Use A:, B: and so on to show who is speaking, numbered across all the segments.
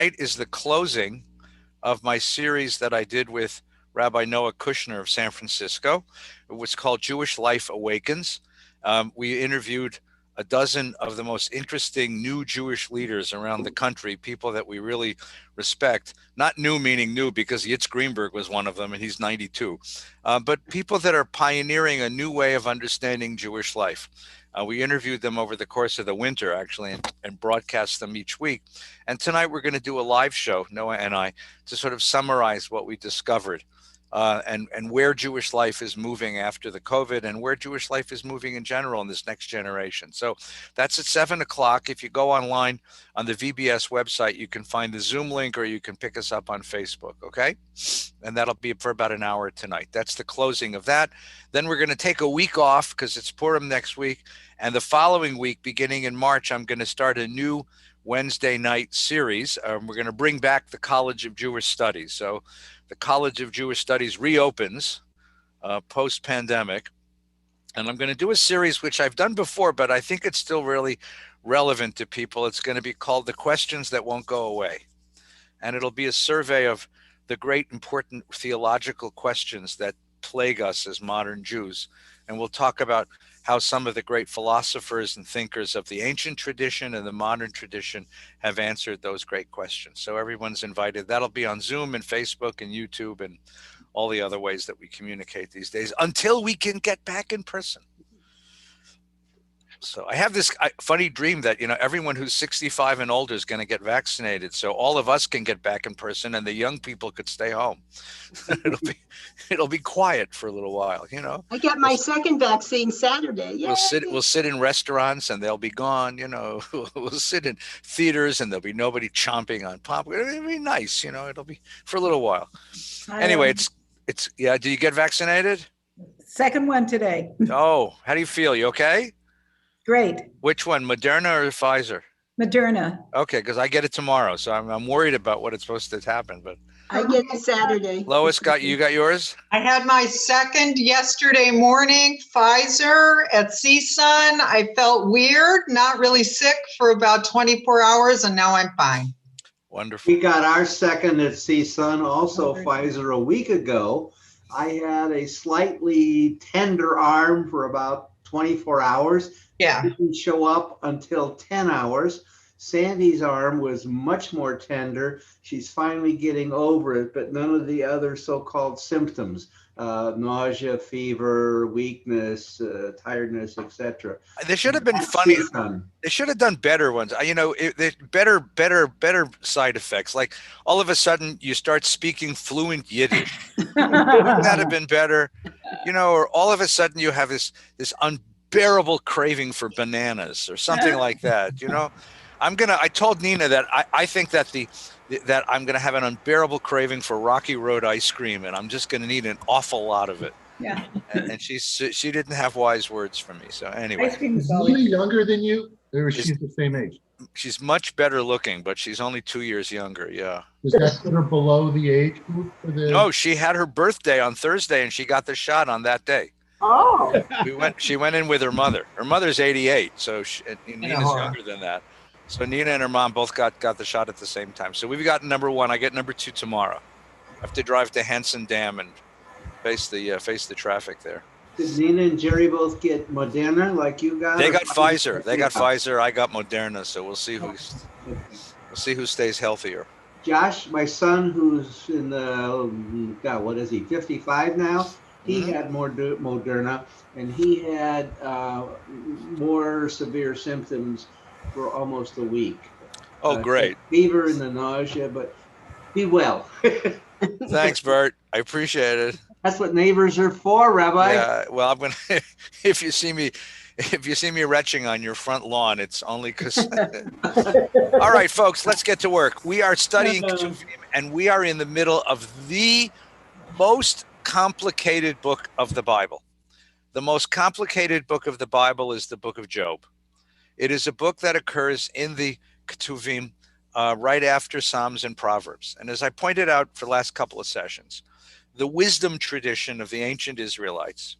A: is the closing of my series that I did with Rabbi Noah Kushner of San Francisco. It was called Jewish Life Awakens. We interviewed a dozen of the most interesting new Jewish leaders around the country, people that we really respect. Not new meaning new, because Yitz Greenberg was one of them, and he's 92. But people that are pioneering a new way of understanding Jewish life. We interviewed them over the course of the winter, actually, and broadcast them each week. And tonight we're going to do a live show, Noah and I, to sort of summarize what we discovered and where Jewish life is moving after the COVID, and where Jewish life is moving in general in this next generation. So that's at 7 o'clock. If you go online on the VBS website, you can find the Zoom link, or you can pick us up on Facebook, okay? And that'll be for about an hour tonight. That's the closing of that. Then we're going to take a week off because it's Purim next week. And the following week, beginning in March, I'm going to start a new Wednesday night series. We're going to bring back the College of Jewish Studies. So the College of Jewish Studies reopens post-pandemic. And I'm going to do a series which I've done before, but I think it's still really relevant to people. It's going to be called The Questions That Won't Go Away. And it'll be a survey of the great important theological questions that plague us as modern Jews. And we'll talk about how some of the great philosophers and thinkers of the ancient tradition and the modern tradition have answered those great questions. So everyone's invited. That'll be on Zoom and Facebook and YouTube and all the other ways that we communicate these days until we can get back in person. So I have this funny dream that, everyone who's 65 and older is going to get vaccinated. So all of us can get back in person and the young people could stay home. It'll be quiet for a little while,
B: I get my second vaccine Saturday. Yay.
A: We'll sit in restaurants and they'll be gone, We'll sit in theaters and there'll be nobody chomping on popcorn. It'll be nice, it'll be for a little while. Anyway, it's yeah. Do you get vaccinated?
C: Second one today.
A: Oh, how do you feel? You okay?
C: Great.
A: Which one, Moderna or Pfizer?
C: Moderna.
A: Okay, because I get it tomorrow, so I'm worried about what it's supposed to happen. But
B: I get it Saturday.
A: Lois, got yours?
D: I had my second yesterday morning, Pfizer at CSUN. I felt weird, not really sick for about 24 hours, and now I'm fine.
A: Wonderful.
E: We got our second at CSUN, also Pfizer, a week ago. I had a slightly tender arm for about 24 hours.
D: Yeah.
E: Didn't show up until 10 hours. Sandy's arm was much more tender. She's finally getting over it, but none of the other so-called symptoms, nausea, fever, weakness, tiredness, etc.
A: They should have been funny. They should have done better ones. Better side effects. Like all of a sudden you start speaking fluent Yiddish. Wouldn't that have been better? Or all of a sudden you have this unbearable craving for bananas or something like that. I told Nina that I think that that I'm going to have an unbearable craving for Rocky Road ice cream, and I'm just going to need an awful lot of it.
C: Yeah.
A: And she didn't have wise words for me. So anyway.
C: Ice cream is
F: Is she younger than you, or she's the same age?
A: She's much better looking, but she's only 2 years younger. Yeah.
F: Does that put her below the age group for the?
A: No, she had her birthday on Thursday, and she got the shot on that day.
B: Oh.
A: She went in with her mother. Her mother's 88, so Nina's younger than that. So Nina and her mom both got the shot at the same time. So we've got number 1. I get number 2 tomorrow. I have to drive to Henson Dam and face the traffic there.
E: Did Nina and Jerry both get Moderna like you got?
A: They got Pfizer. Pfizer. I got Moderna. So we'll see who stays healthier.
E: Josh, my son, who's in the what is he? 55 now. He had Moderna, and he had more severe symptoms for almost a week.
A: Oh, great.
E: Fever and the nausea, but be well.
A: Thanks, Bert. I appreciate it.
E: That's what neighbors are for, Rabbi.
A: Yeah, well, I'm going to, if you see me retching on your front lawn, it's only because. All right, folks, let's get to work. We are studying Ketuvim, and we are in the middle of the most complicated book of the Bible. The most complicated book of the Bible is the book of Job. It is a book that occurs in the Ketuvim right after Psalms and Proverbs. And as I pointed out for the last couple of sessions, the wisdom tradition of the ancient Israelites,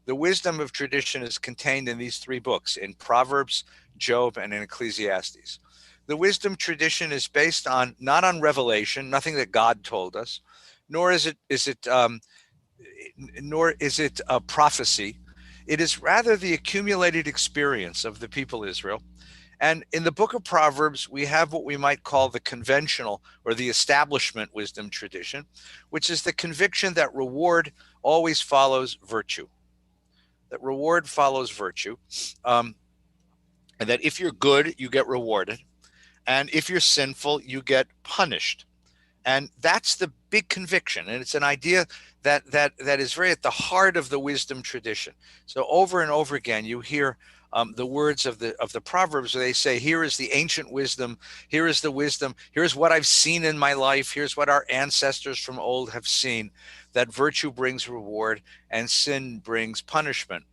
A: the wisdom of tradition is contained in these 3 books, in Proverbs, Job, and in Ecclesiastes. The wisdom tradition is based on, not on revelation, nothing that God told us, nor is it a prophecy. It is rather the accumulated experience of the people of Israel. And in the book of Proverbs, we have what we might call the conventional or the establishment wisdom tradition, which is the conviction that reward always follows virtue. That reward follows virtue. And that if you're good, you get rewarded. And if you're sinful, you get punished. And that's the big conviction. And it's an idea that is very at the heart of the wisdom tradition. So over and over again, you hear the words of the Proverbs where they say, here is the ancient wisdom, here is the wisdom, here's what I've seen in my life, here's what our ancestors from old have seen, that virtue brings reward and sin brings punishment.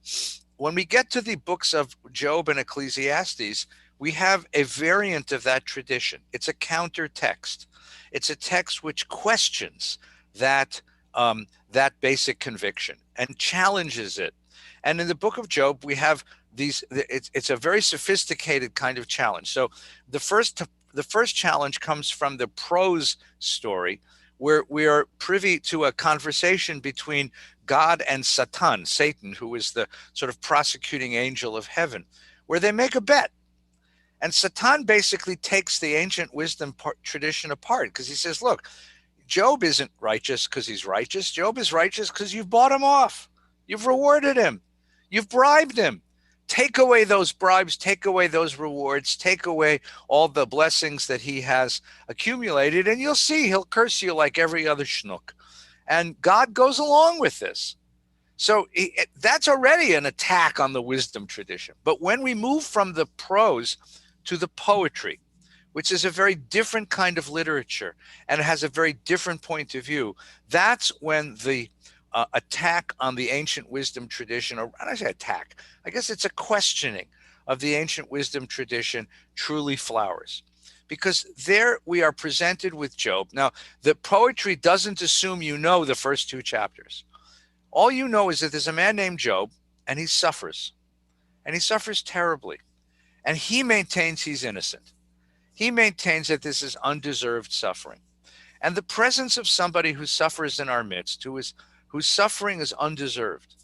A: When we get to the books of Job and Ecclesiastes, we have a variant of that tradition. It's a counter text. It's a text which questions that basic conviction and challenges it. And in the book of Job, we have these. It's a very sophisticated kind of challenge. So the first challenge comes from the prose story, where we are privy to a conversation between God and Satan, who is the sort of prosecuting angel of heaven, where they make a bet. And Satan basically takes the ancient wisdom tradition apart, because he says, look, Job isn't righteous because he's righteous. Job is righteous because you've bought him off. You've rewarded him. You've bribed him. Take away those bribes, take away those rewards, take away all the blessings that he has accumulated, and you'll see he'll curse you like every other schnook. And God goes along with this. So that's already an attack on the wisdom tradition. But when we move from the prose to the poetry, which is a very different kind of literature and it has a very different point of view, that's when the attack on the ancient wisdom tradition, or I say attack, I guess it's a questioning of the ancient wisdom tradition, truly flowers. Because there we are presented with Job. Now, the poetry doesn't assume you know the first two chapters. All you know is that there's a man named Job, and he suffers. And he suffers terribly. And he maintains he's innocent. He maintains that this is undeserved suffering. And the presence of somebody who suffers in our midst, whose suffering is undeserved,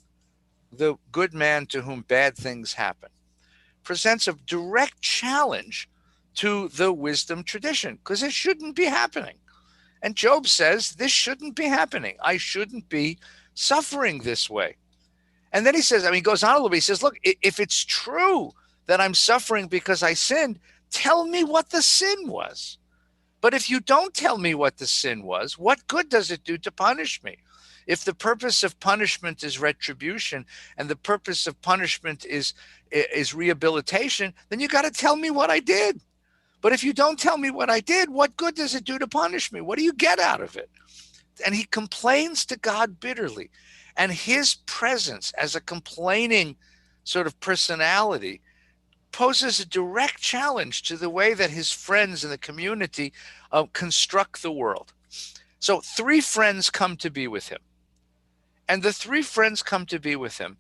A: the good man to whom bad things happen, presents a direct challenge to the wisdom tradition, because it shouldn't be happening. And Job says, this shouldn't be happening. I shouldn't be suffering this way. And then he says, he goes on a little bit. He says, look, if it's true that I'm suffering because I sinned, tell me what the sin was. But if you don't tell me what the sin was, what good does it do to punish me? If the purpose of punishment is retribution and the purpose of punishment is rehabilitation, then you got to tell me what I did. But if you don't tell me what I did, what good does it do to punish me? What do you get out of it? And he complains to God bitterly. And his presence as a complaining sort of personality poses a direct challenge to the way that his friends in the community construct the world. So 3 friends come to be with him. And the 3 friends come to be with him.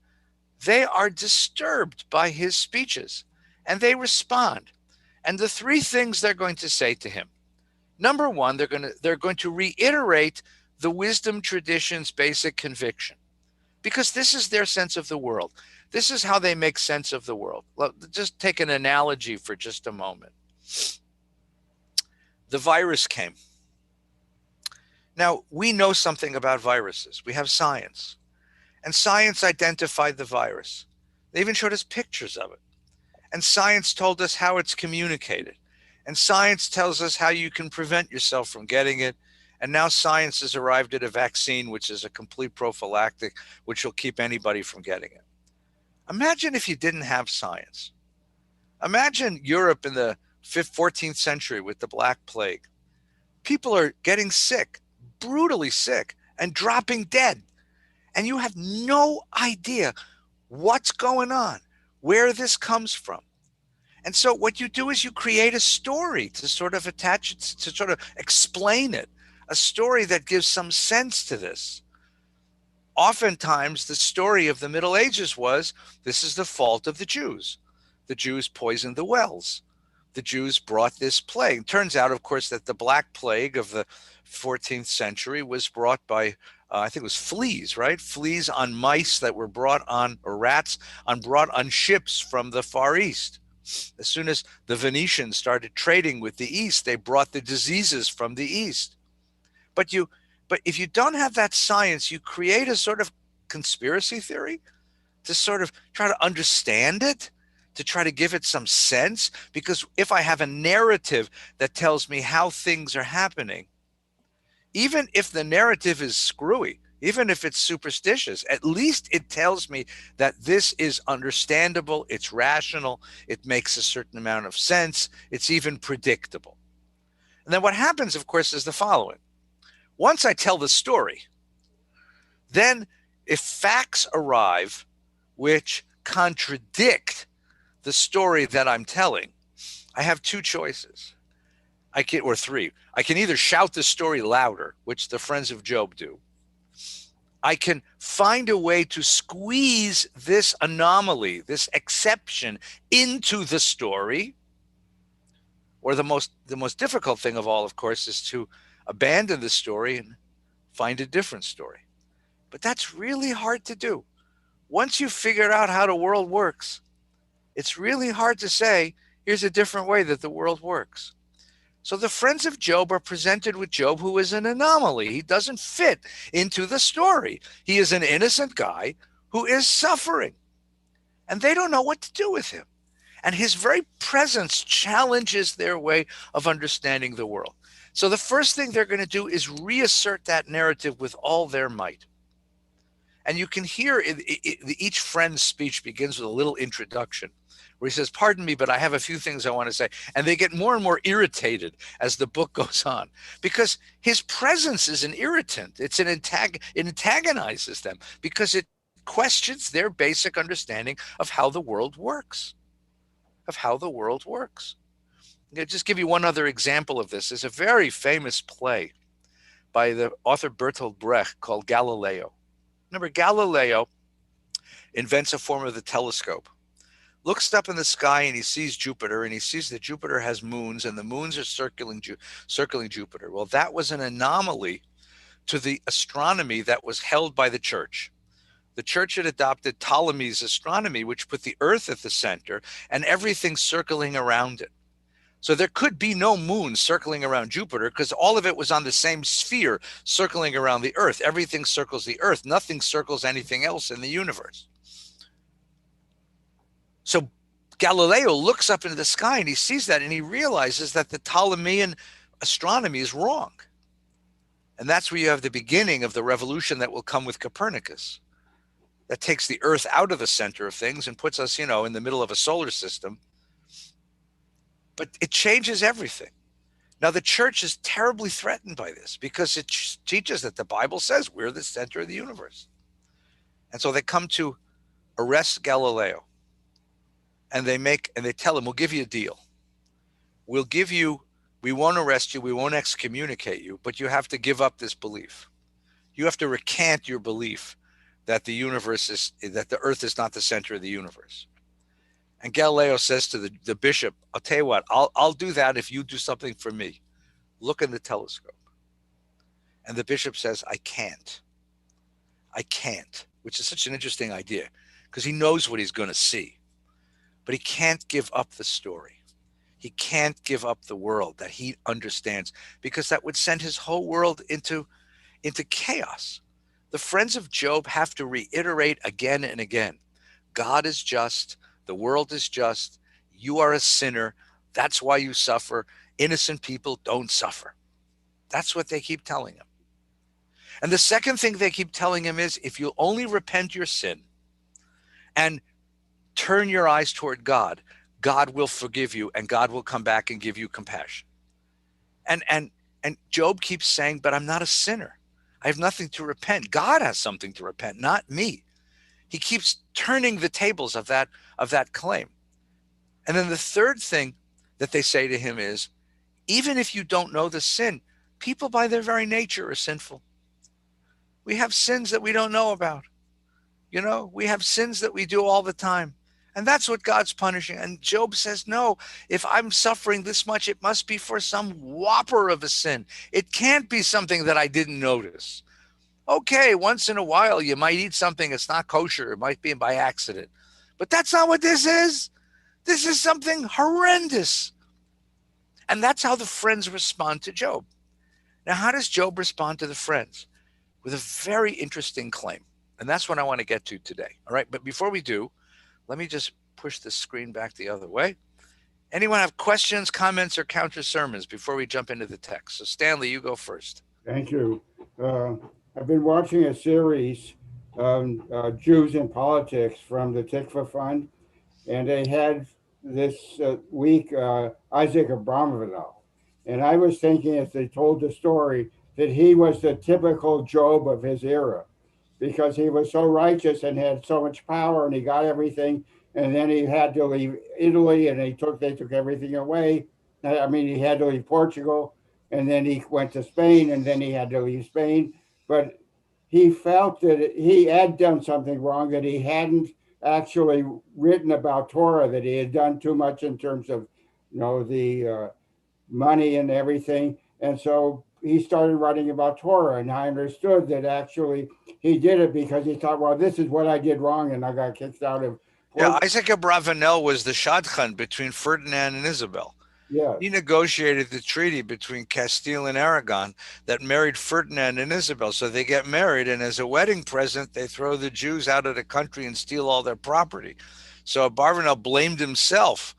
A: They are disturbed by his speeches, and they respond. And the 3 things they're going to say to him. Number 1, they're going to reiterate the wisdom tradition's basic conviction, because this is their sense of the world. This is how they make sense of the world. Just take an analogy for just a moment. The virus came. Now, we know something about viruses. We have science. And science identified the virus. They even showed us pictures of it. And science told us how it's communicated. And science tells us how you can prevent yourself from getting it. And now science has arrived at a vaccine, which is a complete prophylactic, which will keep anybody from getting it. Imagine if you didn't have science. Imagine Europe in the 14th century with the Black Plague. People are getting sick, brutally sick, and dropping dead. And you have no idea what's going on, where this comes from. And so what you do is you create a story to sort of attach it, to sort of explain it, a story that gives some sense to this. Oftentimes, the story of the Middle Ages was, this is the fault of the Jews. The Jews poisoned the wells. the Jews brought this plague. It turns out, of course, that the Black Plague of the 14th century was brought by, I think it was fleas, right? Fleas on mice that were brought on, or rats brought on ships from the Far East. As soon as the Venetians started trading with the East, they brought the diseases from the East. But if you don't have that science, you create a sort of conspiracy theory to sort of try to understand it, to try to give it some sense. Because if I have a narrative that tells me how things are happening, even if the narrative is screwy, even if it's superstitious, at least it tells me that this is understandable, it's rational, it makes a certain amount of sense, it's even predictable. And then what happens, of course, is the following. Once I tell the story, then if facts arrive which contradict the story that I'm telling, I have two choices. Or three. I can either shout the story louder, which the friends of Job do. I can find a way to squeeze this anomaly, this exception, into the story. Or the most difficult thing of all, of course, is to abandon the story and find a different story. But that's really hard to do. Once you figure out how the world works, it's really hard to say, here's a different way that the world works. So the friends of Job are presented with Job, who is an anomaly. He doesn't fit into the story. He is an innocent guy who is suffering, and they don't know what to do with him. And his very presence challenges their way of understanding the world. So the first thing they're going to do is reassert that narrative with all their might. And you can hear each friend's speech begins with a little introduction where he says, pardon me, but I have a few things I want to say. And they get more and more irritated as the book goes on, because his presence is an irritant. It antagonizes them because it questions their basic understanding of how the world works, I'll just give you one other example of this. There's a very famous play by the author Bertolt Brecht called Galileo. Remember, Galileo invents a form of the telescope, looks up in the sky, and he sees Jupiter, and he sees that Jupiter has moons, and the moons are circling Jupiter. Well, that was an anomaly to the astronomy that was held by the church. The church had adopted Ptolemy's astronomy, which put the Earth at the center and everything circling around it. So there could be no moon circling around Jupiter because all of it was on the same sphere circling around the Earth. Everything circles the Earth. Nothing circles anything else in the universe. So Galileo looks up into the sky and he sees that, and he realizes that the Ptolemean astronomy is wrong. And that's where you have the beginning of the revolution that will come with Copernicus. That takes the Earth out of the center of things and puts us, in the middle of a solar system. But it changes everything. Now, the church is terribly threatened by this because it teaches that the Bible says we're the center of the universe. And so they come to arrest Galileo. And they tell him, we'll give you a deal. We won't arrest you, we won't excommunicate you, but you have to give up this belief. You have to recant your belief that the Earth is not the center of the universe. And Galileo says to the bishop, I'll tell you what, I'll do that if you do something for me. Look in the telescope. And the bishop says, I can't, which is such an interesting idea because he knows what he's going to see. But he can't give up the story. He can't give up the world that he understands, because that would send his whole world into chaos. The friends of Job have to reiterate again and again, God is just, the world is just, you are a sinner, that's why you suffer, innocent people don't suffer. That's what they keep telling him. And the second thing they keep telling him is, if you only repent your sin and turn your eyes toward God, God will forgive you and God will come back and give you compassion. And Job keeps saying, but I'm not a sinner. I have nothing to repent. God has something to repent, not me. He keeps turning the tables of that claim. And then the third thing that they say to him is, even if you don't know the sin, people by their very nature are sinful. We have sins that we don't know about. We have sins that we do all the time. And that's what God's punishing. And Job says, no, if I'm suffering this much, it must be for some whopper of a sin. It can't be something that I didn't notice. Okay, once in a while, you might eat something that's not kosher. It might be by accident. But that's not what this is. This is something horrendous. And that's how the friends respond to Job. Now, how does Job respond to the friends? With a very interesting claim. And that's what I want to get to today. All right. But before we do, let me just push the screen back the other way. Anyone have questions, comments, or counter sermons before we jump into the text? So Stanley, you go first.
G: Thank you. I've been watching a series on Jews in politics from the Tikva Fund, and they had this week Isaac Abramov. And I was thinking, as they told the story, that he was the typical Job of his era, because he was so righteous and had so much power, and he got everything, and then he had to leave Italy, and they took everything away. I mean, he had to leave Portugal, and then he went to Spain, and then he had to leave Spain. But he felt that he had done something wrong, that he hadn't actually written about Torah, that he had done too much in terms of, the money and everything. And so he started writing about Torah, and I understood that actually he did it because he thought, well, this is what I did wrong, and I got kicked out of Portugal.
A: Yeah, Isaac Abravanel was the shadchan between Ferdinand and Isabel.
G: Yeah.
A: He negotiated the treaty between Castile and Aragon that married Ferdinand and Isabel. So they get married, and as a wedding present, they throw the Jews out of the country and steal all their property. So Abravanel blamed himself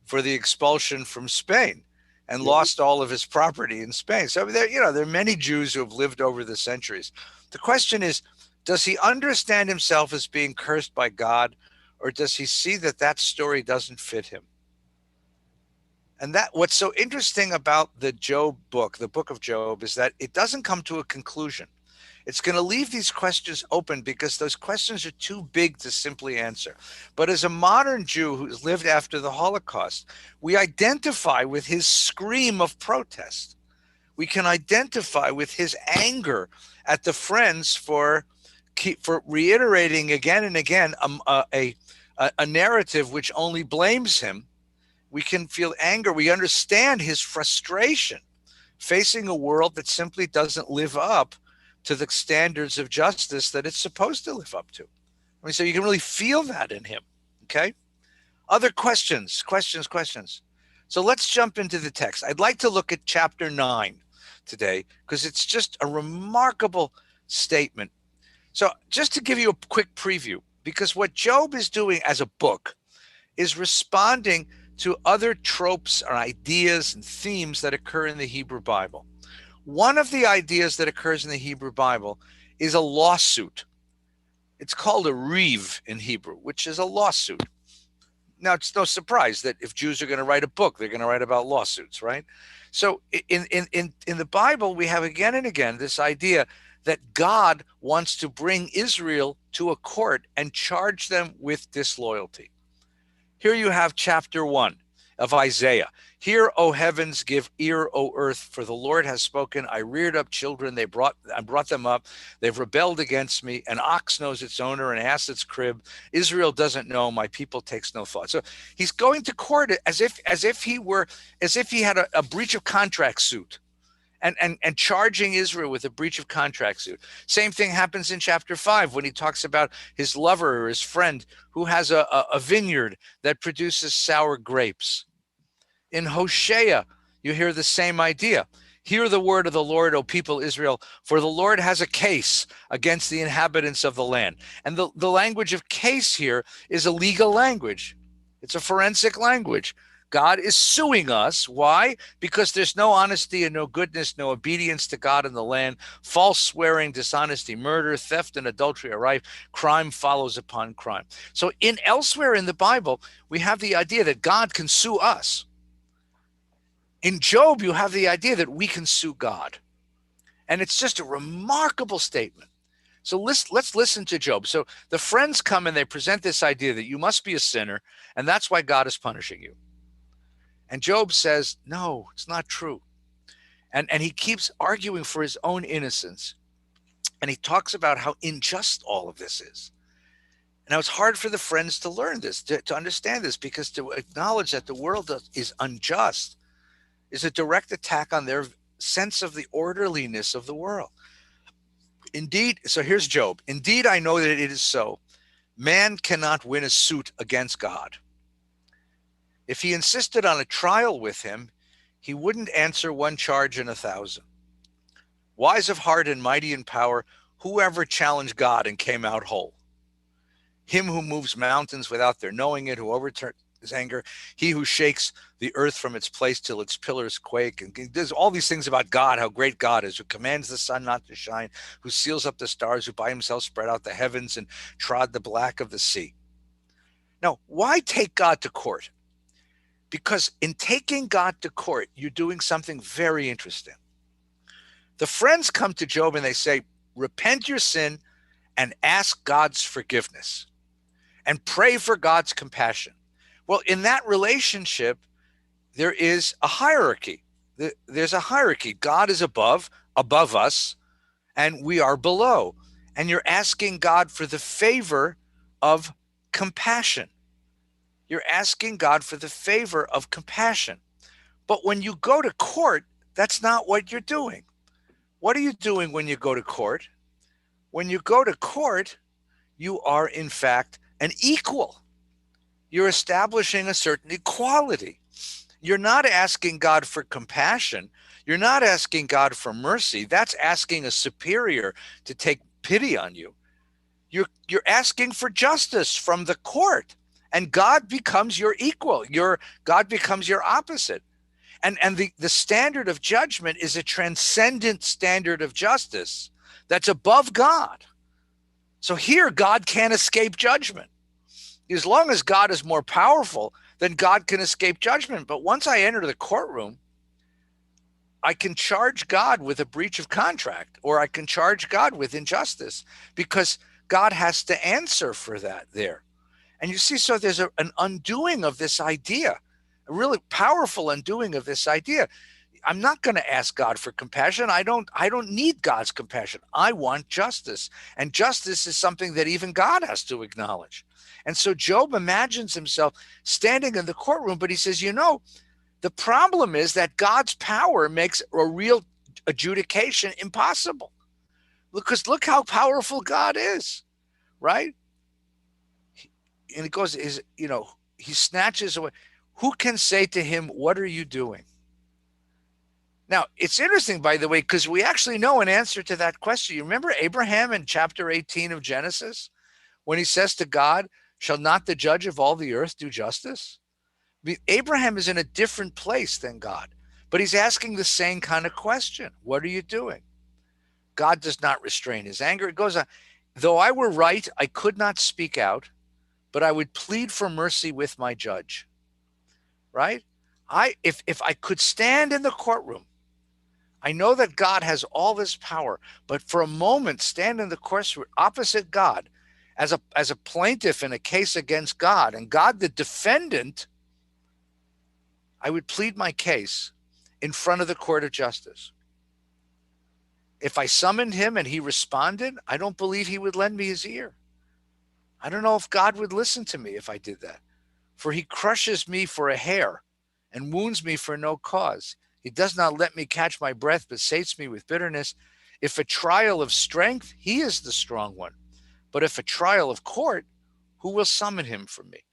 A: for the expulsion from Spain and lost all of his property in Spain. So there are many Jews who have lived over the centuries. The question is, does he understand himself as being cursed by God, or does he see that story doesn't fit him? And that what's so interesting about the Job book, the book of Job, is that it doesn't come to a conclusion. It's going to leave these questions open because those questions are too big to simply answer. But as a modern Jew who's lived after the Holocaust, we identify with his scream of protest. We can identify with his anger at the friends for reiterating again and again a narrative which only blames him. We can feel anger. We understand his frustration facing a world that simply doesn't live up to the standards of justice that it's supposed to live up to. I mean, so you can really feel that in him, okay? Other questions. So let's jump into the text. I'd like to look at chapter 9 today because it's just a remarkable statement. So just to give you a quick preview, because what Job is doing as a book is responding to other tropes or ideas and themes that occur in the Hebrew Bible. One of the ideas that occurs in the Hebrew Bible is a lawsuit. It's called a reeve in Hebrew, which is a lawsuit. Now, it's no surprise that if Jews are going to write a book, they're going to write about lawsuits, right? So in the Bible, we have again and again this idea that God wants to bring Israel to a court and charge them with disloyalty. Here you have chapter 1 of Isaiah. Hear, O heavens, give ear, O earth, for the Lord has spoken. I reared up children, I brought them up. They've rebelled against me. An ox knows its owner, an ass its crib. Israel doesn't know, my people takes no thought. So he's going to court as if he had a breach of contract suit. And charging Israel with a breach of contract suit. Same thing happens in chapter 5 when he talks about his lover or his friend who has a vineyard that produces sour grapes. In Hosea, you hear the same idea. Hear the word of the Lord, O people Israel, for the Lord has a case against the inhabitants of the land. And the language of case here is a legal language. It's a forensic language. God is suing us. Why? Because there's no honesty and no goodness, no obedience to God in the land. False swearing, dishonesty, murder, theft, and adultery are rife. Crime follows upon crime. So elsewhere in the Bible, we have the idea that God can sue us. In Job, you have the idea that we can sue God. And it's just a remarkable statement. So let's listen to Job. So the friends come and they present this idea that you must be a sinner, and that's why God is punishing you. And Job says, no, it's not true. And he keeps arguing for his own innocence. And he talks about how unjust all of this is. Now, it's hard for the friends to learn this, to understand this, because to acknowledge that the world is unjust is a direct attack on their sense of the orderliness of the world. Indeed, so here's Job. Indeed, I know that it is so. Man cannot win a suit against God. If he insisted on a trial with him, he wouldn't answer one charge in 1,000. Wise of heart and mighty in power, whoever challenged God and came out whole? Him who moves mountains without their knowing it, who overturns his anger, he who shakes the earth from its place till its pillars quake. And there's all these things about God, how great God is, who commands the sun not to shine, who seals up the stars, who by himself spread out the heavens and trod the black of the sea. Now, why take God to court? Because in taking God to court, you're doing something very interesting. The friends come to Job and they say, repent your sin and ask God's forgiveness and pray for God's compassion. Well, in that relationship, there is a hierarchy. There's a hierarchy. God is above us, and we are below. And you're asking God for the favor of compassion. You're asking God for the favor of compassion. But when you go to court, that's not what you're doing. What are you doing when you go to court? When you go to court, you are in fact an equal. You're establishing a certain equality. You're not asking God for compassion. You're not asking God for mercy. That's asking a superior to take pity on you. You're asking for justice from the court, and God becomes your equal. God becomes your opposite. And the standard of judgment is a transcendent standard of justice that's above God. So here, God can't escape judgment. As long as God is more powerful, then God can escape judgment. But once I enter the courtroom, I can charge God with a breach of contract, or I can charge God with injustice, because God has to answer for that there. And you see, so there's an undoing of this idea, a really powerful undoing of this idea. I'm not going to ask God for compassion. I don't need God's compassion. I want justice. And justice is something that even God has to acknowledge. And so Job imagines himself standing in the courtroom, but he says, the problem is that God's power makes a real adjudication impossible. Because look how powerful God is, right? And it goes, he snatches away. Who can say to him, what are you doing? Now, it's interesting, by the way, because we actually know an answer to that question. You remember Abraham in chapter 18 of Genesis, when he says to God, shall not the judge of all the earth do justice? I mean, Abraham is in a different place than God, but he's asking the same kind of question. What are you doing? God does not restrain his anger. It goes on, though I were right, I could not speak out, but I would plead for mercy with my judge, right? If I could stand in the courtroom, I know that God has all this power, but for a moment, stand in the courtroom opposite God as a plaintiff in a case against God, and God the defendant, I would plead my case in front of the court of justice. If I summoned him and he responded, I don't believe he would lend me his ear. I don't know if God would listen to me if I did that. For he crushes me for a hair and wounds me for no cause. He does not let me catch my breath, but sates me with bitterness. If a trial of strength, he is the strong one. But if a trial of court, who will summon him from me?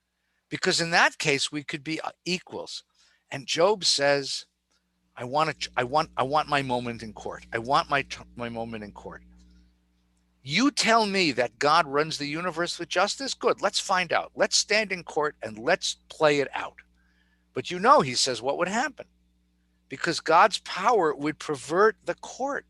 A: Because in that case, we could be equals. And Job says, I want my moment in court. I want my moment in court. You tell me that God runs the universe with justice? Good, let's find out. Let's stand in court and let's play it out. But he says, what would happen? Because God's power would pervert the court.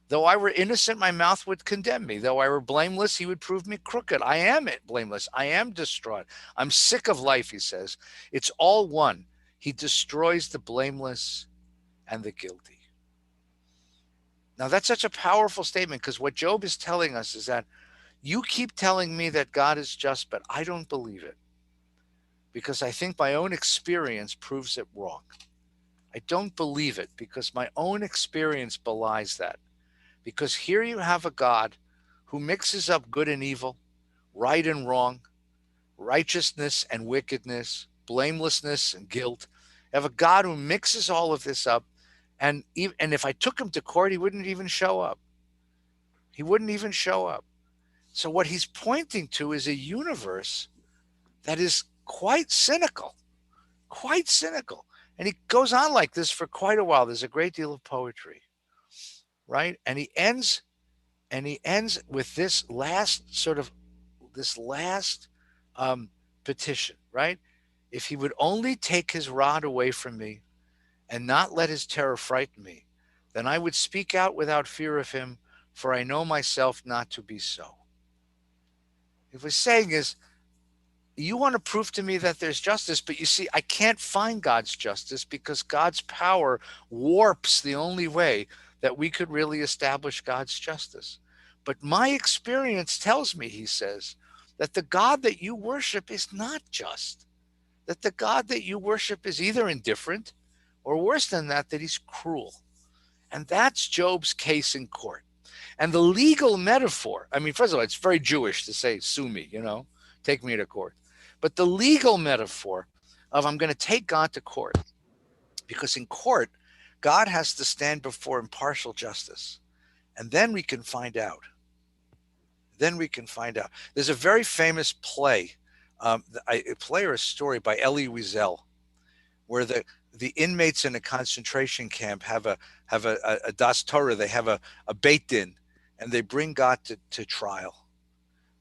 A: Though I were innocent, my mouth would condemn me. Though I were blameless, he would prove me crooked. I am blameless. I am distraught. I'm sick of life, he says. It's all one. He destroys the blameless and the guilty. Now, that's such a powerful statement, because what Job is telling us is that you keep telling me that God is just, but I don't believe it, because I think my own experience proves it wrong. I don't believe it because my own experience belies that. Because here you have a God who mixes up good and evil, right and wrong, righteousness and wickedness, blamelessness and guilt. I have a God who mixes all of this up. And if I took him to court, he wouldn't even show up. He wouldn't even show up. So what he's pointing to is a universe that is quite cynical, quite cynical. And he goes on like this for quite a while. There's a great deal of poetry, right? And he ends with this last petition, right? If he would only take his rod away from me and not let his terror frighten me, then I would speak out without fear of him, for I know myself not to be so. What he's saying is, you want to prove to me that there's justice, but you see, I can't find God's justice because God's power warps the only way that we could really establish God's justice. But my experience tells me, he says, that the God that you worship is not just, that the God that you worship is either indifferent or worse than that he's cruel. And that's Job's case in court. And the legal metaphor, I mean, first of all, it's very Jewish to say, sue me, take me to court. But the legal metaphor of I'm going to take God to court, because in court, God has to stand before impartial justice. And then we can find out. There's a very famous play, a play or a story by Elie Wiesel, where the inmates in a concentration camp have a das Torah, they have a beit din, and they bring God to trial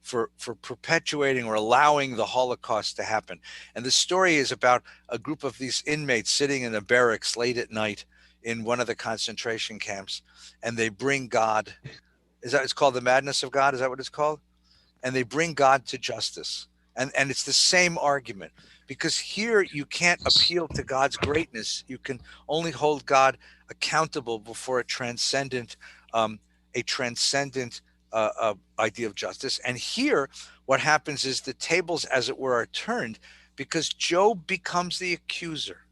A: for perpetuating or allowing the Holocaust to happen. And the story is about a group of these inmates sitting in a barracks late at night in one of the concentration camps, and they bring God. It's called The Madness of God? Is that what it's called? And they bring God to justice. And it's the same argument, because here you can't appeal to God's greatness. You can only hold God accountable before a transcendent idea of justice. And here, what happens is the tables, as it were, are turned, because Job becomes the accuser.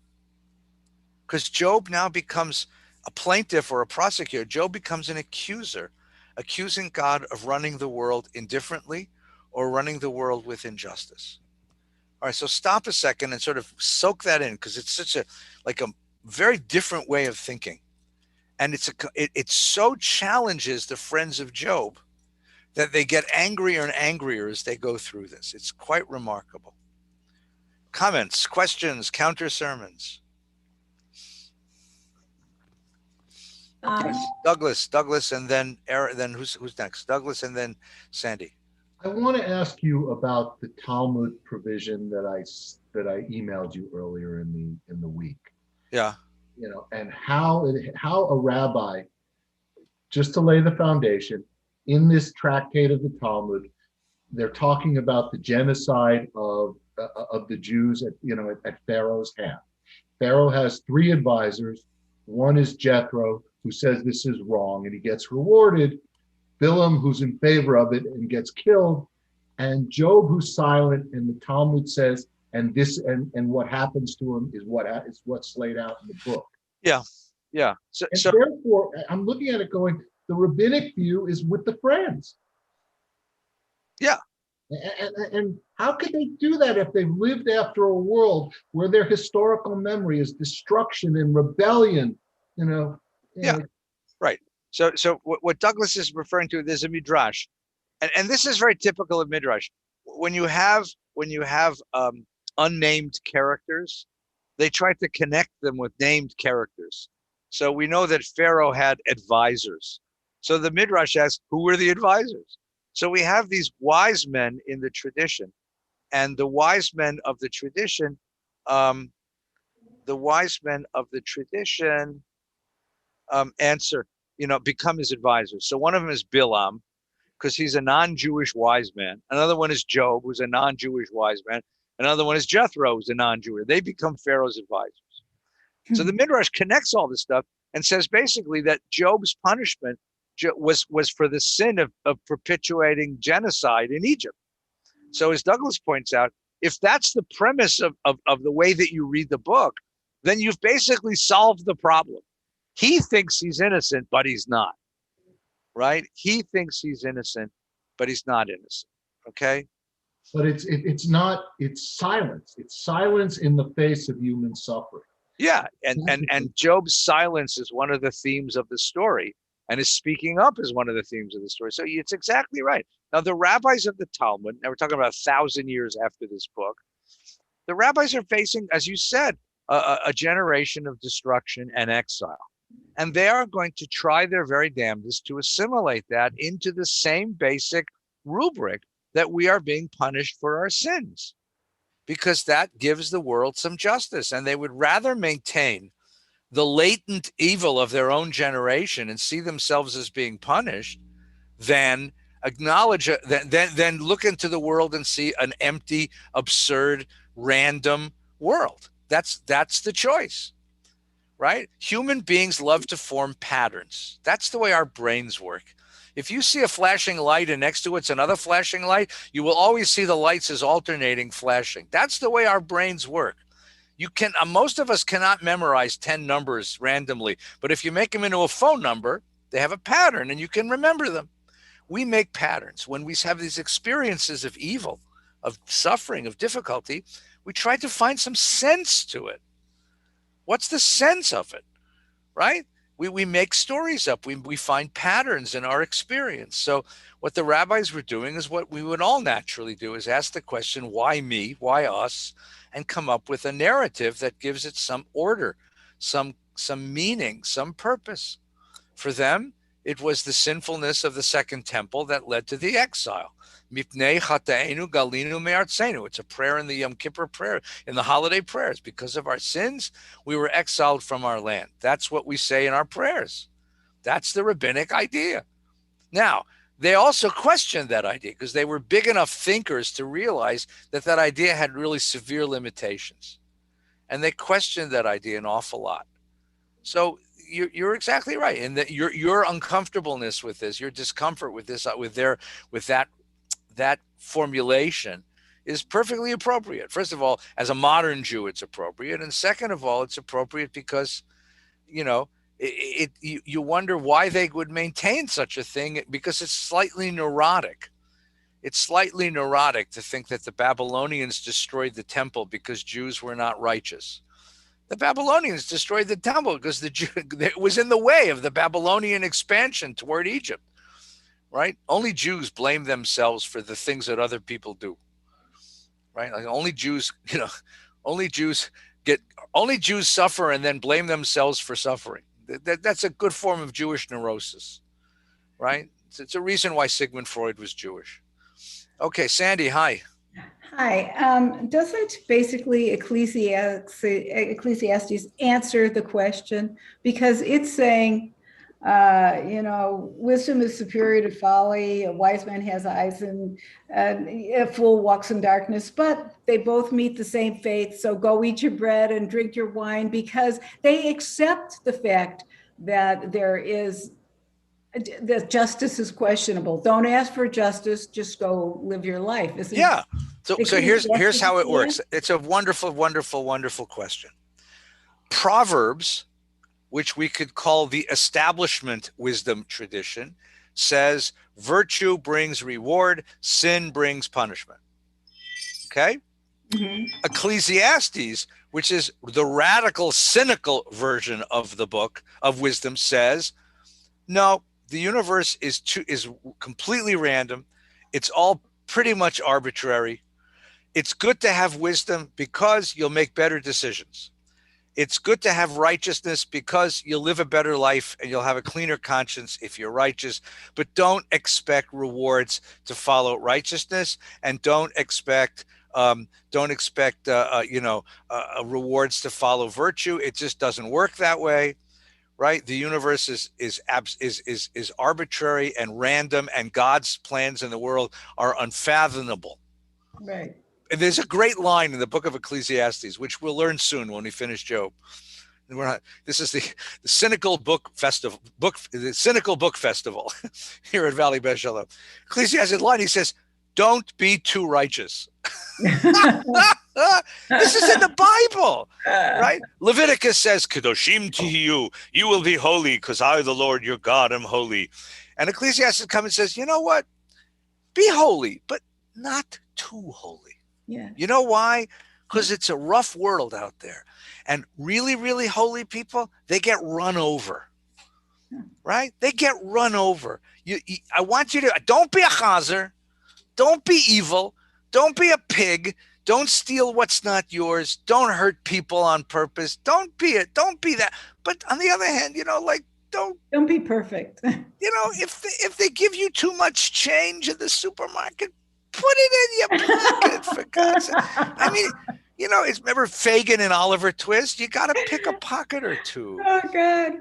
A: Because Job now becomes a plaintiff or a prosecutor. Job becomes an accuser, accusing God of running the world indifferently or running the world with injustice. All right, so stop a second and sort of soak that in, because it's such a very different way of thinking. And it so challenges the friends of Job that they get angrier and angrier as they go through this. It's quite remarkable. Comments, questions, counter sermons. Douglas, and then Aaron, then who's next? Douglas, and then Sandy.
F: I want to ask you about the Talmud provision that I emailed you earlier in the week.
A: Yeah.
F: And how a rabbi, just to lay the foundation, in this tractate of the Talmud, they're talking about the genocide of the Jews at Pharaoh's hand. Pharaoh has 3 advisors. One is Jethro, who says this is wrong, and he gets rewarded. Bilam, who's in favor of it and gets killed, and Job, who's silent, and the Talmud says, and what happens to him is what's laid out in the book. Yeah. So therefore, I'm looking at it going, the rabbinic view is with the friends.
A: Yeah.
F: And how could they do that if they've lived after a world where their historical memory is destruction and rebellion?
A: Yeah. Right. So what Douglas is referring to, there's a midrash, and this is very typical of midrash. When you have unnamed characters, they try to connect them with named characters. So we know that Pharaoh had advisors. So the midrash asks, who were the advisors? So we have these wise men in the tradition, and the wise men of the tradition, answer, become his advisors. So one of them is Bilam, because he's a non-Jewish wise man. Another one is Job, who's a non-Jewish wise man. Another one is Jethro, who's a non-Jewish. They become Pharaoh's advisors. So the Midrash connects all this stuff and says basically that Job's punishment was for the sin of perpetuating genocide in Egypt. So as Douglas points out, if that's the premise of the way that you read the book, then you've basically solved the problem. He thinks he's innocent, but he's not, right? He thinks he's innocent, but he's not innocent, Okay.
F: But it's not, it's silence. It's silence in the face of human suffering.
A: Yeah, and Job's silence is one of the themes of the story, and his speaking up is one of the themes of the story. So it's exactly right. Now, the rabbis of the Talmud, now we're talking about 1,000 years after this book, the rabbis are facing, as you said, a generation of destruction and exile. And they are going to try their very damnedest to assimilate that into the same basic rubric that we are being punished for our sins, because that gives the world some justice. And they would rather maintain the latent evil of their own generation and see themselves as being punished than acknowledge, then look into the world and see an empty, absurd, random world. That's the choice, right? Human beings love to form patterns. That's the way our brains work. If you see a flashing light and next to it's another flashing light, you will always see the lights as alternating flashing. That's the way our brains work. You can, most of us cannot memorize 10 numbers randomly, but if you make them into a phone number, they have a pattern and you can remember them. We make patterns. When we have these experiences of evil, of suffering, of difficulty, we try to find some sense to it. What's the sense of it, right? We make stories up. We find patterns in our experience. So what the rabbis were doing is what we would all naturally do, is ask the question, why me? Why us? And come up with a narrative that gives it some order, some meaning, some purpose. For them, it was the sinfulness of the Second Temple that led to the exile. Mipnei chata'enu galinu me'artzenu. It's a prayer in the Yom Kippur prayer, in the holiday prayers. Because of our sins, we were exiled from our land. That's what we say in our prayers. That's the rabbinic idea. Now, they also questioned that idea because they were big enough thinkers to realize that that idea had really severe limitations. And they questioned that idea an awful lot. So you're exactly right. And that your uncomfortableness with this, your discomfort with this, with that formulation is perfectly appropriate. First of all, as a modern Jew, it's appropriate. And second of all, it's appropriate because, you wonder why they would maintain such a thing, because it's slightly neurotic. It's slightly neurotic to think that the Babylonians destroyed the temple because Jews were not righteous. The Babylonians destroyed the temple because it was in the way of the Babylonian expansion toward Egypt. Right? Only Jews blame themselves for the things that other people do. Right? Like only Jews suffer and then blame themselves for suffering. That's a good form of Jewish neurosis. Right? It's a reason why Sigmund Freud was Jewish. Okay, Sandy, hi.
C: Hi. Doesn't basically Ecclesiastes answer the question? Because it's saying, wisdom is superior to folly. A wise man has eyes and a fool walks in darkness, but they both meet the same fate. So go eat your bread and drink your wine, because they accept the fact that that justice is questionable. Don't ask for justice, just go live your life.
A: Yeah. So here's how it works. It's a wonderful, wonderful, wonderful question. Proverbs, which we could call the establishment wisdom tradition, says virtue brings reward, sin brings punishment. Okay?
C: Mm-hmm.
A: Ecclesiastes, which is the radical, cynical version of the book of wisdom, says, no, the universe is completely random. It's all pretty much arbitrary. It's good to have wisdom because you'll make better decisions. It's good to have righteousness because you'll live a better life and you'll have a cleaner conscience if you're righteous. But don't expect rewards to follow righteousness, and don't expect rewards to follow virtue. It just doesn't work that way, right? The universe is arbitrary and random, and God's plans in the world are unfathomable.
C: Right.
A: And there's a great line in the book of Ecclesiastes, which we'll learn soon when we finish Job. This is the cynical book festival here at Valley Beth Shalom. Ecclesiastes line, he says, "Don't be too righteous." This is in the Bible, right? Leviticus says, "Kedoshim tihiyu, you will be holy, because I, the Lord your God, am holy." And Ecclesiastes comes and says, you know what? Be holy, but not too holy.
C: Yeah.
A: You know why? Because it's a rough world out there. And really, really holy people, they get run over. Right? They get run over. I want you to, don't be a chazer. Don't be evil. Don't be a pig. Don't steal what's not yours. Don't hurt people on purpose. Don't be that. But on the other hand, don't
C: be perfect.
A: If they give you too much change in the supermarket, put it in your pocket, for God's sake. I mean, remember Fagin and Oliver Twist? You got to pick a pocket or two.
C: Oh, God.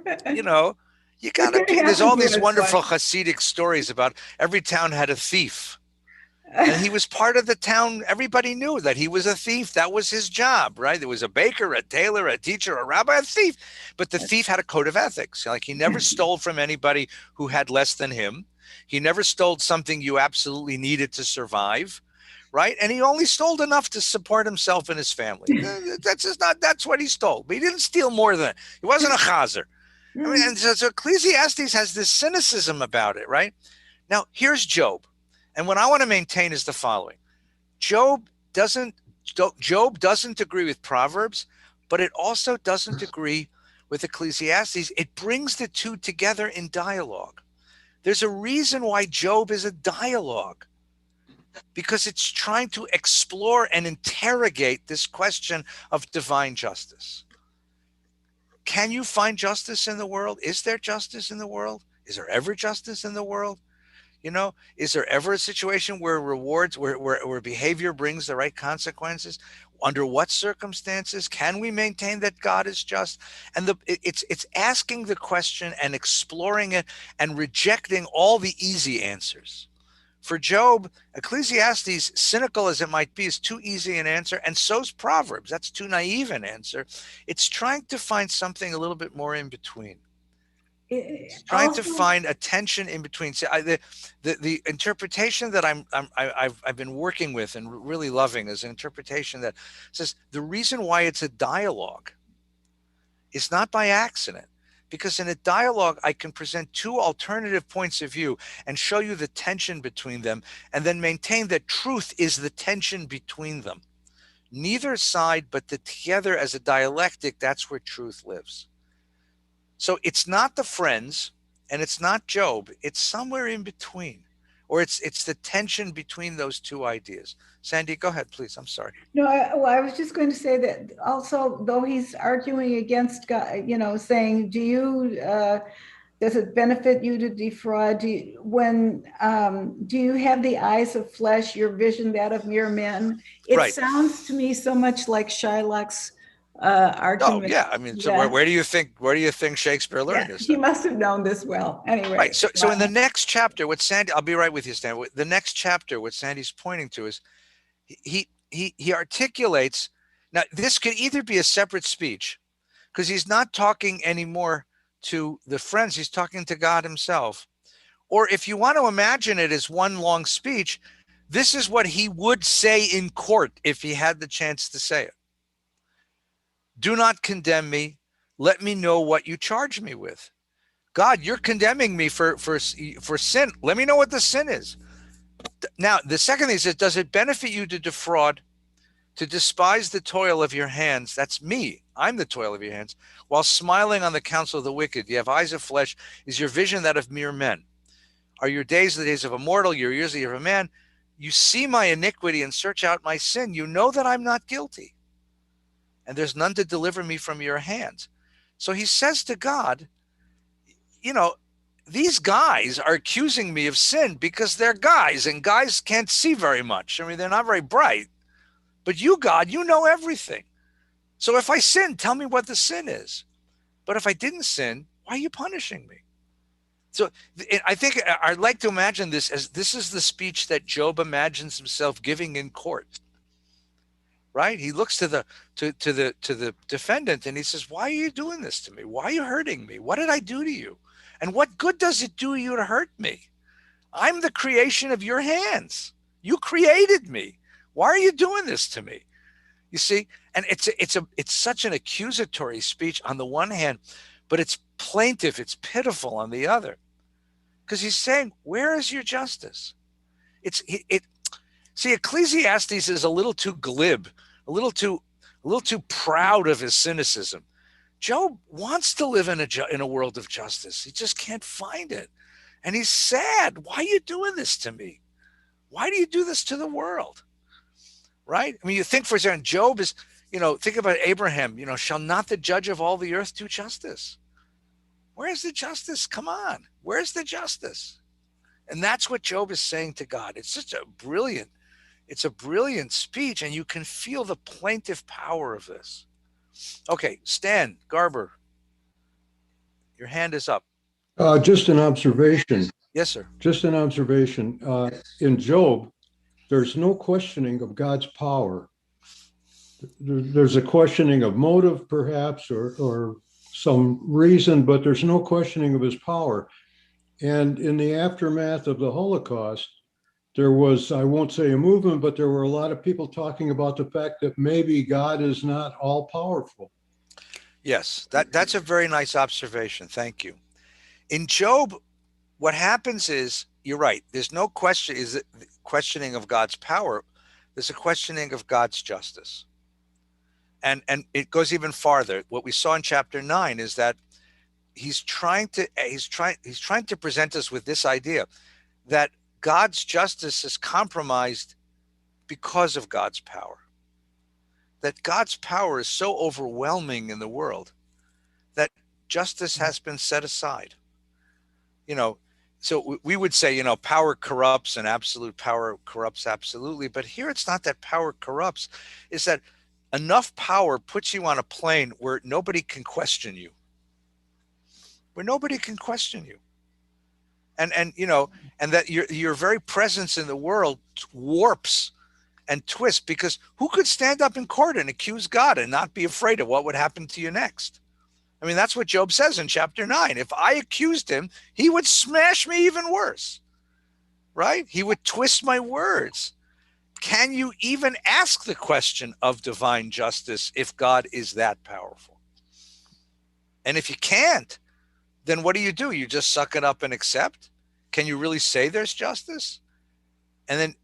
A: You got to pick. There's all these wonderful Hasidic stories about every town had a thief. And he was part of the town. Everybody knew that he was a thief. That was his job, right? There was a baker, a tailor, a teacher, a rabbi, a thief. But the thief had a code of ethics. Like, he never stole from anybody who had less than him. He never stole something you absolutely needed to survive, right? And he only stole enough to support himself and his family. That's what he stole. But he didn't steal more than, he wasn't a chazer. I mean, and so Ecclesiastes has this cynicism about it, right? Now, here's Job. And what I want to maintain is the following. Job doesn't agree with Proverbs, but it also doesn't agree with Ecclesiastes. It brings the two together in dialogue. There's a reason why Job is a dialogue, because it's trying to explore and interrogate this question of divine justice. Can you find justice in the world? Is there justice in the world? Is there ever justice in the world? Is there ever a situation where rewards, where behavior brings the right consequences? Under what circumstances can we maintain that God is just? And it's asking the question and exploring it and rejecting all the easy answers. For Job, Ecclesiastes, cynical as it might be, is too easy an answer, and so's Proverbs. That's too naive an answer. It's trying to find something a little bit more in between. It's trying to find a tension in between. So the interpretation that I've been working with and really loving is an interpretation that says the reason why it's a dialogue is not by accident, because in a dialogue I can present two alternative points of view and show you the tension between them, and then maintain that truth is the tension between them. Neither side, but together as a dialectic, that's where truth lives. So it's not the friends and it's not Job. It's somewhere in between, or it's the tension between those two ideas. Sandy, go ahead, please. I'm sorry.
C: No, I was just going to say that also, though he's arguing against God, saying, does it benefit you to defraud? Do you have the eyes of flesh, your vision that of mere men? It
A: right.
C: Sounds to me so much like Shylock's argument.
A: Oh yeah, I mean, so where do you think Shakespeare learned this?
C: He must have known this well. Anyway,
A: right. So in the next chapter, what Sandy, I'll be right with you, Stan. The next chapter, what Sandy's pointing to is he articulates. Now, this could either be a separate speech, because he's not talking anymore to the friends; he's talking to God himself. Or if you want to imagine it as one long speech, this is what he would say in court if he had the chance to say it. Do not condemn me. Let me know what you charge me with. God, you're condemning me for sin. Let me know what the sin is. Now, the second thing is, does it benefit you to defraud, to despise the toil of your hands? That's me. I'm the toil of your hands. While smiling on the counsel of the wicked, you have eyes of flesh. Is your vision that of mere men? Are your days the days of a mortal, your years the year of a man? You see my iniquity and search out my sin. You know that I'm not guilty, and there's none to deliver me from your hands. So he says to God, these guys are accusing me of sin because they're guys, and guys can't see very much. I mean, they're not very bright. But you, God, you know everything. So if I sin, tell me what the sin is. But if I didn't sin, why are you punishing me? So I think I'd like to imagine this as this is the speech that Job imagines himself giving in court. Right? He looks to the defendant and he says, why are you doing this to me? Why are you hurting me? What did I do to you? And what good does it do you to hurt me? I'm the creation of your hands. You created me. Why are you doing this to me? You see, and it's such an accusatory speech on the one hand, but it's plaintive, it's pitiful on the other. Because he's saying, where is your justice? See, Ecclesiastes is a little too glib, a little too proud of his cynicism. Job wants to live in a world of justice. He just can't find it. And he's sad. Why are you doing this to me? Why do you do this to the world? Right? I mean, you think, for example, Job is, think about Abraham, shall not the judge of all the earth do justice? Where's the justice? Come on. Where's the justice? And that's what Job is saying to God. It's just a brilliant speech, and you can feel the plaintive power of this. Okay, Stan Garber, your hand is up.
H: Just an observation.
A: Yes, sir.
H: Just an observation. In Job, there's no questioning of God's power. There's a questioning of motive, perhaps, or some reason, but there's no questioning of his power. And in the aftermath of the Holocaust, there was, I won't say a movement, but there were a lot of people talking about the fact that maybe God is not all powerful.
A: Yes, that's a very nice observation. Thank you. In Job, what happens is, you're right, there's no questioning of God's power. There's a questioning of God's justice. And it goes even farther. What we saw in chapter 9 is that he's trying to present us with this idea that God's justice is compromised because of God's power. That God's power is so overwhelming in the world that justice has been set aside. So we would say, power corrupts and absolute power corrupts absolutely. But here it's not that power corrupts. It's that enough power puts you on a plane where nobody can question you. Where nobody can question you. And that your very presence in the world warps and twists, because who could stand up in court and accuse God and not be afraid of what would happen to you next? I mean, that's what Job says in chapter 9. If I accused him, he would smash me even worse, right? He would twist my words. Can you even ask the question of divine justice if God is that powerful? And if you can't, then what do? You just suck it up and accept? Can you really say there's justice? And then,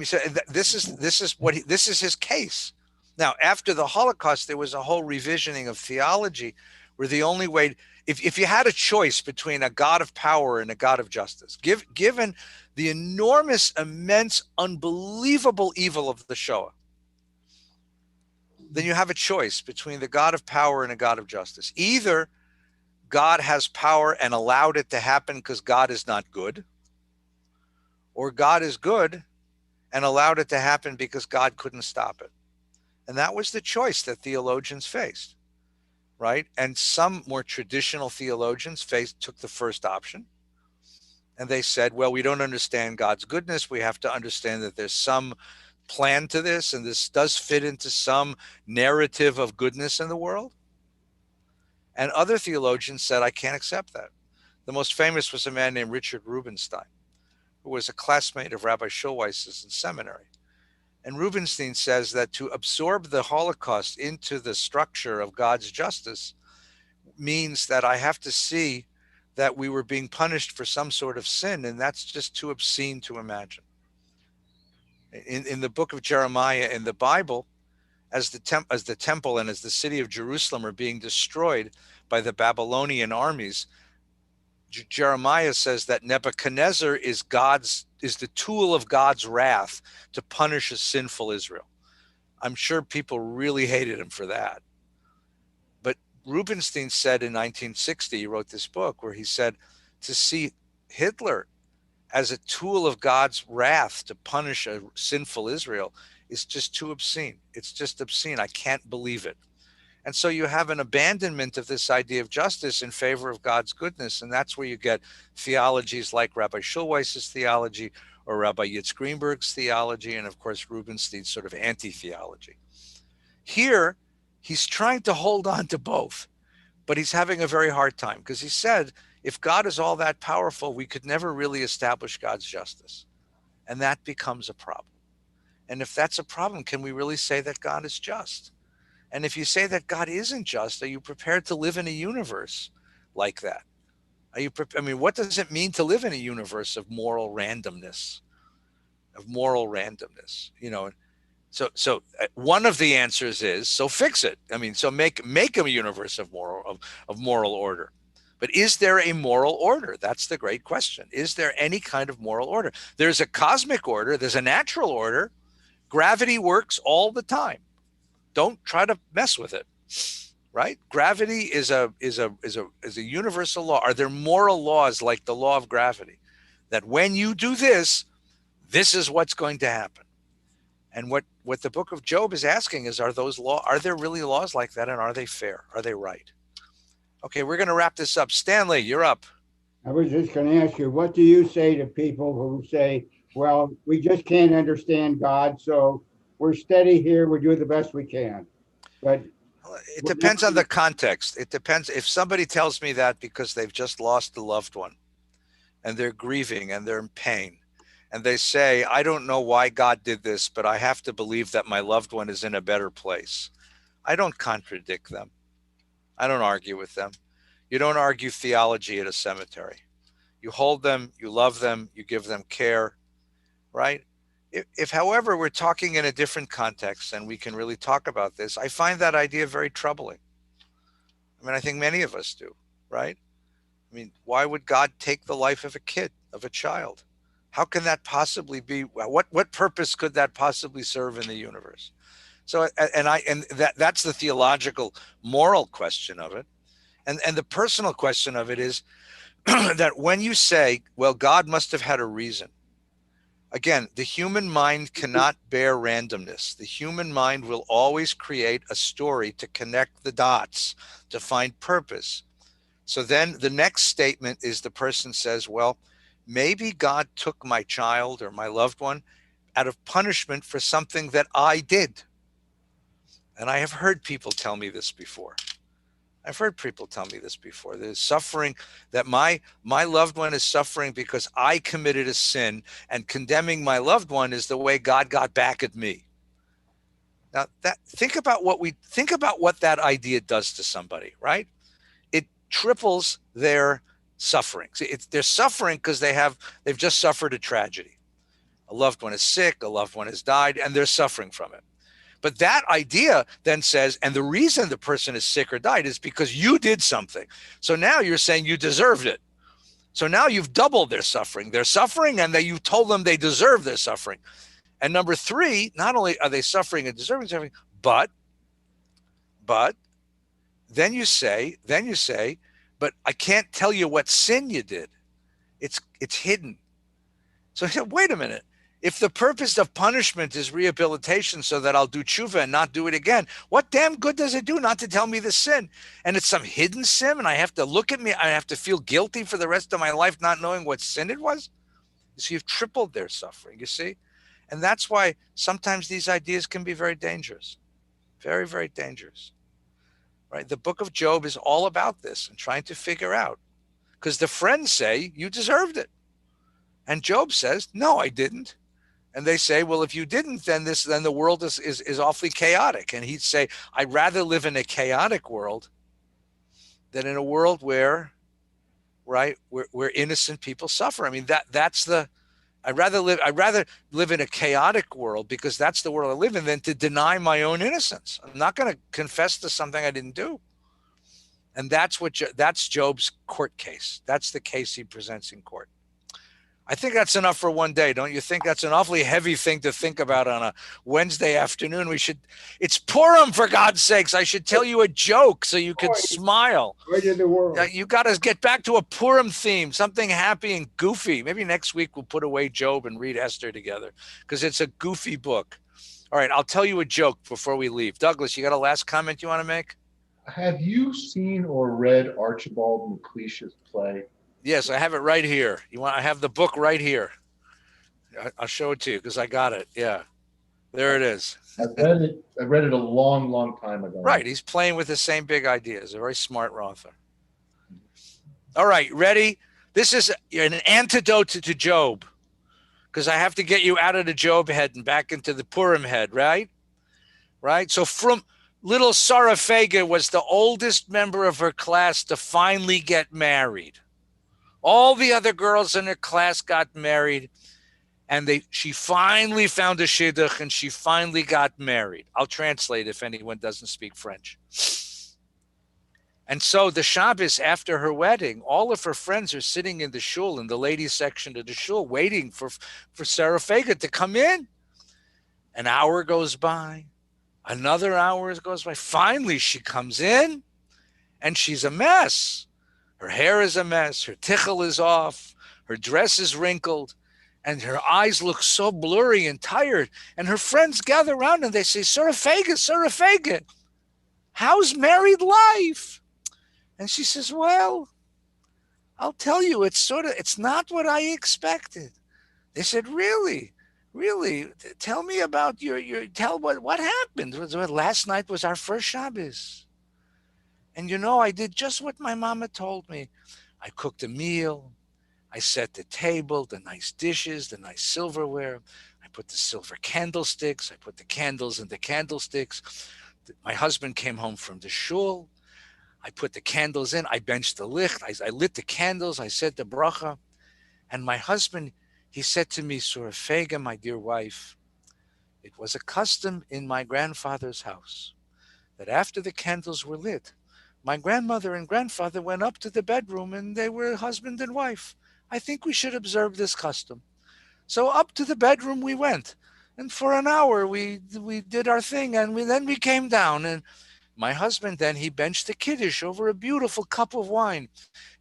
A: so this is his case. Now, after the Holocaust, there was a whole revisioning of theology, where the only way, if you had a choice between a God of power and a God of justice, given the enormous, immense, unbelievable evil of the Shoah, then you have a choice between the God of power and a God of justice. Either God has power and allowed it to happen because God is not good, or God is good and allowed it to happen because God couldn't stop it. And that was the choice that theologians faced, right? And some more traditional theologians took the first option. And they said, well, we don't understand God's goodness. We have to understand that there's some plan to this, and this does fit into some narrative of goodness in the world. And other theologians said, I can't accept that. The most famous was a man named Richard Rubinstein, who was a classmate of Rabbi Schulweiss's in seminary. And Rubinstein says that to absorb the Holocaust into the structure of God's justice means that I have to see that we were being punished for some sort of sin, and that's just too obscene to imagine. In the book of Jeremiah in the Bible, as the temple and as the city of Jerusalem are being destroyed by the Babylonian armies, Jeremiah says that Nebuchadnezzar is the tool of God's wrath to punish a sinful Israel. I'm sure people really hated him for that. But Rubinstein said in 1960, he wrote this book where he said, to see Hitler as a tool of God's wrath to punish a sinful Israel is just too obscene. It's just obscene. I can't believe it. And so you have an abandonment of this idea of justice in favor of God's goodness. And that's where you get theologies like Rabbi Schulweiss's theology or Rabbi Yitz Greenberg's theology, and of course, Rubinstein's sort of anti-theology. Here, he's trying to hold on to both, but he's having a very hard time because he said, if God is all that powerful, we could never really establish God's justice. And that becomes a problem. And if that's a problem, can we really say that God is just? And if you say that God isn't just, are you prepared to live in a universe like that? What does it mean to live in a universe of moral randomness? of moral randomness, you know. So one of the answers is, so fix it. I mean, so make a universe of moral order. But is there a moral order? That's the great question. Is there any kind of moral order? There's a cosmic order. There's a natural order. Gravity works all the time. Don't try to mess with it, right? Gravity is a universal law. Are there moral laws like the law of gravity, that when you do this, this is what's going to happen? And what the book of Job is asking is, are there really laws like that, and are they fair? Are they right? Okay, we're going to wrap this up. Stanley, you're up.
G: I was just going to ask you, what do you say to people who say, well, we just can't understand God, so we're steady here, we do the best we can? But
A: it depends on the context. It depends. If somebody tells me that because they've just lost a loved one and they're grieving and they're in pain, and they say, I don't know why God did this, but I have to believe that my loved one is in a better place, I don't contradict them. I don't argue with them. You don't argue theology at a cemetery. You hold them, you love them, you give them care, right? If, however, we're talking in a different context and we can really talk about this, I find that idea very troubling. I mean, I think many of us do, right? I mean, why would God take the life of a kid, of a child? How can that possibly be? What purpose could that possibly serve in the universe? So, that's the theological, moral question of it. And the personal question of it is that when you say, well, God must have had a reason. Again, the human mind cannot bear randomness. The human mind will always create a story to connect the dots, to find purpose. So then the next statement is, the person says, well, maybe God took my child or my loved one out of punishment for something that I did. And I have heard people tell me this before. There's suffering, that my loved one is suffering because I committed a sin, and condemning my loved one is the way God got back at me. Now, think about what that idea does to somebody, right? It triples their suffering. They're suffering because they've just suffered a tragedy. A loved one is sick, a loved one has died, and they're suffering from it. But that idea then says, and the reason the person is sick or died is because you did something. So now you're saying you deserved it. So now you've doubled their suffering. They're suffering, and you told them they deserve their suffering. And number three, not only are they suffering and deserving suffering, but then you say, but I can't tell you what sin you did. It's hidden. So wait a minute. If the purpose of punishment is rehabilitation so that I'll do tshuva and not do it again, what damn good does it do not to tell me the sin? And it's some hidden sin, and I have to look at me, I have to feel guilty for the rest of my life not knowing what sin it was? So you've tripled their suffering, you see? And that's why sometimes these ideas can be very dangerous. Very, very dangerous. Right? The book of Job is all about this and trying to figure out. Because the friends say, you deserved it. And Job says, no, I didn't. And they say, well, if you didn't, then the world is awfully chaotic. And he'd say, I'd rather live in a chaotic world than in a world where innocent people suffer. I mean, I'd rather live in a chaotic world, because that's the world I live in, than to deny my own innocence. I'm not going to confess to something I didn't do. And that's Job's court case. That's the case he presents in court. I think that's enough for one day. Don't you think? That's an awfully heavy thing to think about on a Wednesday afternoon. It's Purim, for God's sakes. I should tell you a joke so you can smile.
G: Right in the world.
A: You got to get back to a Purim theme, something happy and goofy. Maybe next week we'll put away Job and read Esther together, because it's a goofy book. All right, I'll tell you a joke before we leave. Douglas, you got a last comment you want to make?
F: Have you seen or read Archibald MacLeish's play?
A: Yes, I have it right here. I have the book right here. I'll show it to you because I got it. Yeah, there it is.
F: I read it a long, long time ago.
A: Right. He's playing with the same big ideas. A very smart author. All right. Ready? This is an antidote to Job, because I have to get you out of the Job head and back into the Purim head, right? Right. So from little Sarah Fega was the oldest member of her class to finally get married. All the other girls in her class got married, And she finally found a shidduch, and she finally got married. I'll translate if anyone doesn't speak French. And so the Shabbos after her wedding, all of her friends are sitting in the shul, in the ladies section of the shul, waiting for Sarah Fega to come in. An hour goes by. Another hour goes by. Finally, she comes in, and she's a mess. Her hair is a mess. Her tichel is off. Her dress is wrinkled. And her eyes look so blurry and tired. And her friends gather around and they say, Sarah Fega, how's married life? And she says, well, I'll tell you, it's not what I expected. They said, really? Tell me about what happened. Last night was our first Shabbos. And I did just what my mama told me. I cooked a meal. I set the table, the nice dishes, the nice silverware. I put the silver candlesticks. I put the candles in the candlesticks. My husband came home from the shul. I put the candles in. I benched the licht. I lit the candles. I said the bracha. And my husband, he said to me, Surah Fega, my dear wife, it was a custom in my grandfather's house that after the candles were lit, my grandmother and grandfather went up to the bedroom and they were husband and wife. I think we should observe this custom. So up to the bedroom we went. And for an hour we did our thing, and then we came down, and my husband then, he benched the kiddush over a beautiful cup of wine.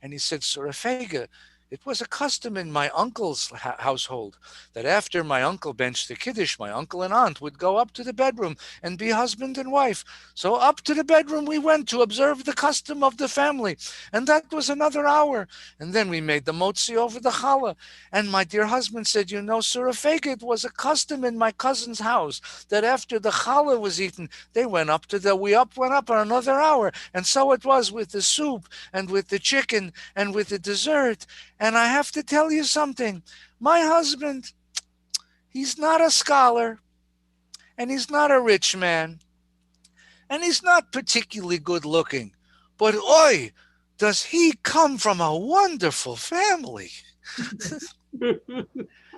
A: And he said, Surah Fega, it was a custom in my uncle's household that after my uncle benched the kiddush, my uncle and aunt would go up to the bedroom and be husband and wife. So up to the bedroom we went to observe the custom of the family. And that was another hour. And then we made the motzi over the challah. And my dear husband said, Surah Fega, it was a custom in my cousin's house that after the challah was eaten, we went up for another hour. And so it was with the soup and with the chicken and with the dessert. And I have to tell you something. My husband, he's not a scholar, and he's not a rich man, and he's not particularly good looking. But oi, does he come from a wonderful family.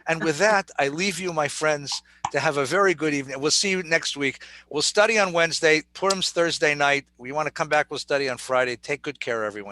A: And with that, I leave you, my friends, to have a very good evening. We'll see you next week. We'll study on Wednesday. Purim's Thursday night. We want to come back. We'll study on Friday. Take good care, everyone.